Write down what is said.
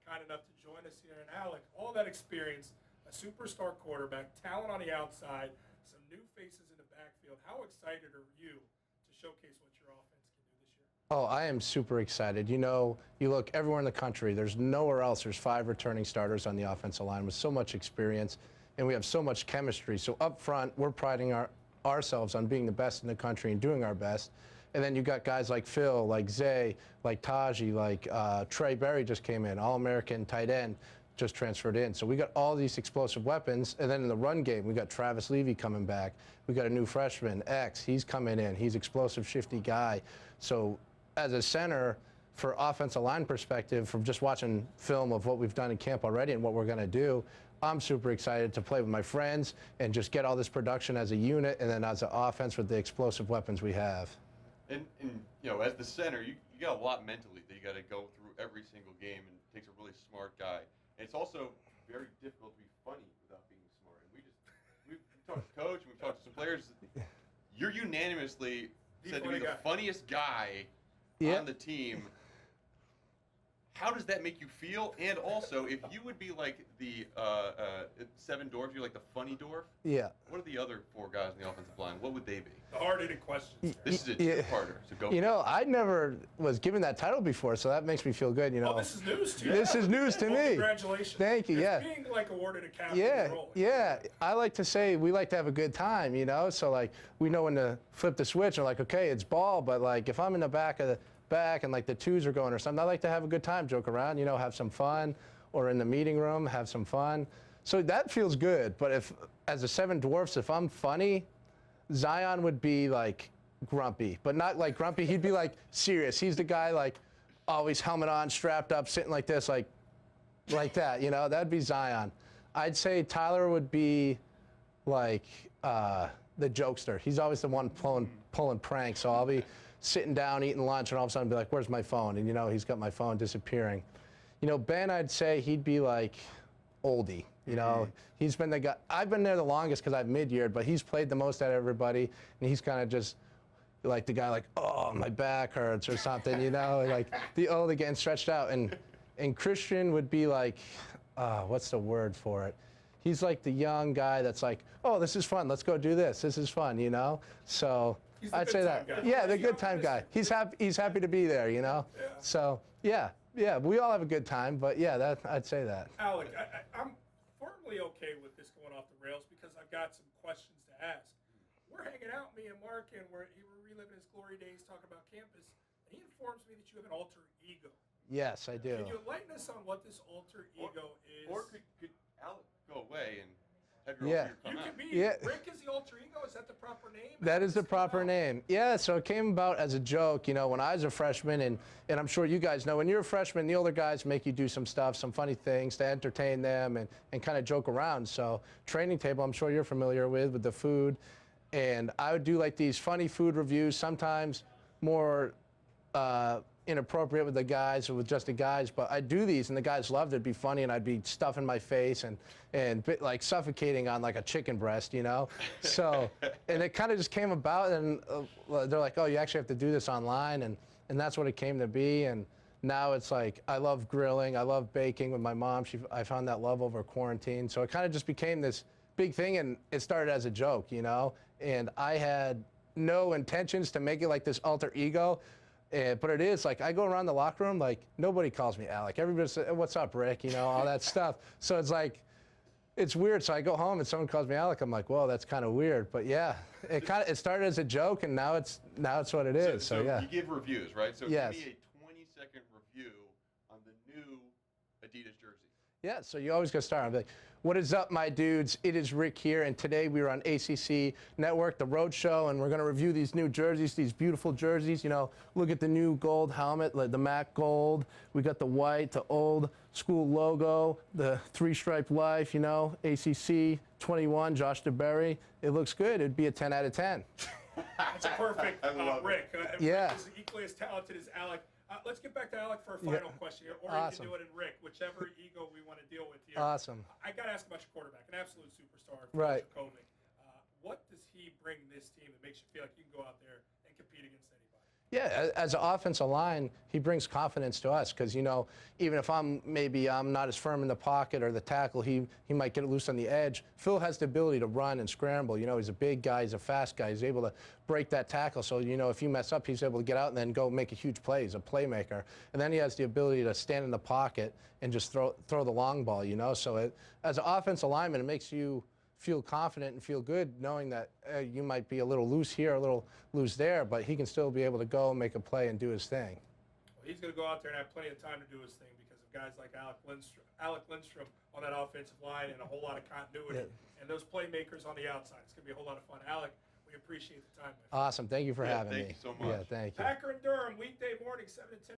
kind enough to join us here. And Alec, all that experience, a superstar quarterback, talent on the outside, some new faces in the backfield. How excited are you to showcase what your offense can do this year? Oh, I am super excited. You know, you look everywhere in the country, there's nowhere else. There's 5 returning starters on the offensive line with so much experience, and we have so much chemistry. So up front, we're priding ourselves on being the best in the country and doing our best. And then you got guys like Phil, like Zay, like Taji, like Trey Berry just came in, All-American tight end, just transferred in. So we got all these explosive weapons. And then in the run game, we got Travis Levy coming back. We got a new freshman, X. He's coming in. He's explosive, shifty guy. So as a center, for offensive line perspective, from just watching film of what we've done in camp already and what we're going to do, I'm super excited to play with my friends and just get all this production as a unit and then as an offense with the explosive weapons we have. And you know, as the center, you got a lot mentally that you got to go through every single game, and it takes a really smart guy. And it's also very difficult to be funny without being smart. And we've talked to coach, and we've talked to some players. You're unanimously said to be the funniest guy on the team. How does that make you feel? And also, if you would be like the 7 dwarfs, you're like the funny dwarf. Yeah. What are the other 4 guys in the offensive line? What would they be? The hard-hitting questions. This is a two-parter, so go. You know, I never was given that title before, so that makes me feel good. You know, this is news to you. This is news to me. Congratulations. Thank you. It's being like awarded a captain role. Yeah. I like to say we like to have a good time. You know, so like we know when to flip the switch. And like, okay, it's ball, but like if I'm in the back and like the twos are going or something, I like to have a good time, joke around, you know, have some fun, or in the meeting room, have some fun. So that feels good. But if, as a 7 dwarfs, if I'm funny, Zion would be like grumpy, but not like grumpy. He'd be like serious. He's the guy like always helmet on, strapped up, sitting like this, like that, you know, that'd be Zion. I'd say Tyler would be like the jokester. He's always the one pulling pranks. So I'll be sitting down, eating lunch, and all of a sudden be like, where's my phone? And, you know, he's got my phone disappearing. You know, Ben, I'd say he'd be like oldie. You know, he's been the guy. I've been there the longest because I've mid-yeared, but he's played the most out of everybody, and he's kind of just like the guy like, oh, my back hurts or something, you know, like the oldie getting stretched out. And Christian would be like, what's the word for it? He's like the young guy that's like, oh, this is fun. Let's go do this. This is fun, you know? So I'd say that. Guy. Yeah, the good time guy. He's happy to be there, you know? Yeah. So, yeah, we all have a good time, but yeah, I'd say that. Alec, I'm firmly okay with this going off the rails because I've got some questions to ask. We're hanging out, me and Mark, and we're reliving his glory days, talking about campus, and he informs me that you have an alter ego. Yes, I do. Can you enlighten us on what this alter ego is? Or could Alec go away and have your alter ego come out? You could be, Rick is the alter ego? Is that the proper name? That is the proper name. Yeah, so it came about as a joke, you know, when I was a freshman, and I'm sure you guys know, when you're a freshman, the older guys make you do some stuff, some funny things to entertain them and kind of joke around. So training table, I'm sure you're familiar with the food. And I would do like these funny food reviews, sometimes more inappropriate with the guys or with just the guys, but I'd do these and the guys loved it. It'd be funny, and I'd be stuffing my face and like suffocating on like a chicken breast, you know? So, and it kind of just came about, and they're like, oh, you actually have to do this online, and that's what it came to be. And now it's like, I love grilling, I love baking with my mom. I found that love over quarantine. So it kind of just became this big thing, and it started as a joke, you know? And I had no intentions to make it like this alter ego. But it is, like, I go around the locker room, like, nobody calls me Alec. Everybody says, what's up, Rick, you know, all that stuff. So it's like, it's weird. So I go home and someone calls me Alec. I'm like, well, that's kind of weird. But yeah, it started as a joke, and now it's what it is. So yeah. You give reviews, right? So yes. Give me a 20-second review on the new Adidas jersey. Yeah, so you always got to start. I'm like, what is up, my dudes? It is Rick here, and today we are on ACC Network, the Road Show, and we're going to review these new jerseys, these beautiful jerseys. You know, look at the new gold helmet, like the matte gold. We got the white, the old school logo, the 3-stripe life, you know, ACC 21, Josh DeBerry. It looks good. It'd be a 10 out of 10. That's a perfect Rick. Yeah. Rick is equally as talented as Alec. Let's get back to Alec for a final question here, or awesome. you can do it in Rick, whichever ego we want to deal with here. Awesome. I got to ask about your quarterback, an absolute superstar. Right. What does he bring this team that makes you feel like you can go out there and compete against anybody? Yeah, as an offensive line, he brings confidence to us because, even if I'm not as firm in the pocket or the tackle, he might get it loose on the edge. Phil has the ability to run and scramble. He's a big guy, he's a fast guy, he's able to break that tackle. So, if you mess up, he's able to get out and then go make a huge play. He's a playmaker. And then he has the ability to stand in the pocket and just throw the long ball, So as an offensive lineman, it makes you feel confident and feel good knowing that you might be a little loose here, a little loose there, but he can still be able to go and make a play and do his thing. Well, he's going to go out there and have plenty of time to do his thing because of guys like Alec Lindstrom on that offensive line and a whole lot of continuity. And those playmakers on the outside. It's going to be a whole lot of fun. Alec, we appreciate the time. Awesome. Thank you for having me. Thank you so much. Yeah, thank you. Packer and Durham, weekday morning, 7 to 10.